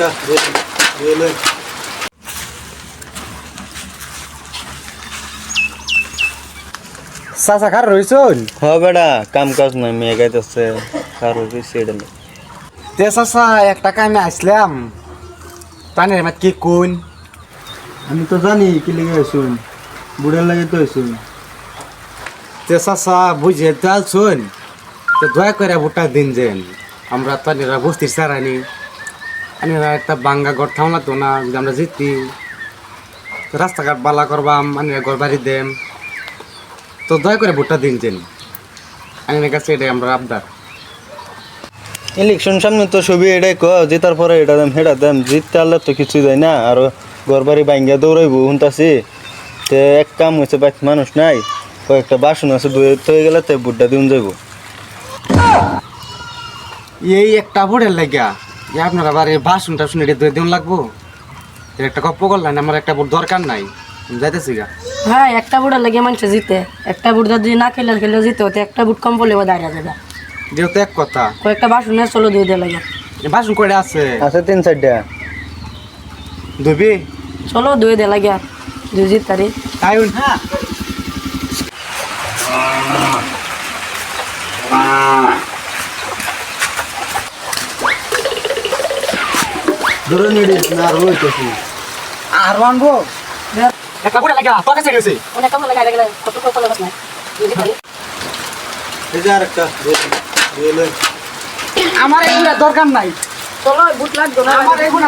একটা দিয়ে চাচা খার রইছুন হ বেড়া কাম কাজ নাই মেয়ে গাইতেছে কার হইছে এটা তে চাচা একটা কামে আসলাম পানির মাত কি কোন আমি তো জানি কি লেগে আইছুন বুড়ার লাগে তো আইছুন তে চাচা বুঝে চালছুন তো দয়া করে ভোটটা দিন যেন আমরা পানিরা বস্তির সারানি আনিরা একটা বাঙ্গা ঘর থামলা তো না যদি আমরা জিতি তো রাস্তাঘাট বালা করবাম আনিরা ঘর বাড়ি দেম তো দয়া করে ভোটটা দিন যেন আনির কাছে এটাই আমরা আবদার ইলেকশন সামনে তো ছবি এটাই ক জেতার পরে এটা দাম হেটা দাম জিততে আল্লাহ তো কিছুই দেয় না আর ঘর বাড়ি বাইঙ্গা দৌড়াইব শুনতাছি তে এক কাম হয়েছে বাইক মানুষ নাই কয়েকটা বাসন আছে ধুয়ে হয়ে গেলে তে বুটটা দিন যাইব এই একটা ভোটের লাগিয়া আপনারা বাড়ির বাসন টাসন এটা দুই দিন লাগবো এর একটা গপ্প করলেন আমার একটা ভোট দরকার নাই যাইতেছি গা হ্যাঁ একটা বুট লাগে মানুষ জিতে একটা বুট যদি না খেলে জিতে হতে একটা বুট কম পড়লে দাঁড়িয়ে যাবে যেহেতু এক কথা কয়েকটা বাসন চলো দিয়ে দিয়ে লাগে বাসন কয়টা আছে আছে 3-4টা ধুবি চলো দুই দিয়ে লাগে দুই জিত তারি তাই হ্যাঁ ধরে নিড়ি না আর হইতেছি আর আনবো একটা ভোটের লাগিয়া তোর কাছে গেছি অনেক কম লাগে গেলে কত কত লাগে না দুই জিত তারি এই যে আরেকটা দিয়ে লই আমার এগুলা দরকার নাই চলো বুট লাগবে না আমার এগুলা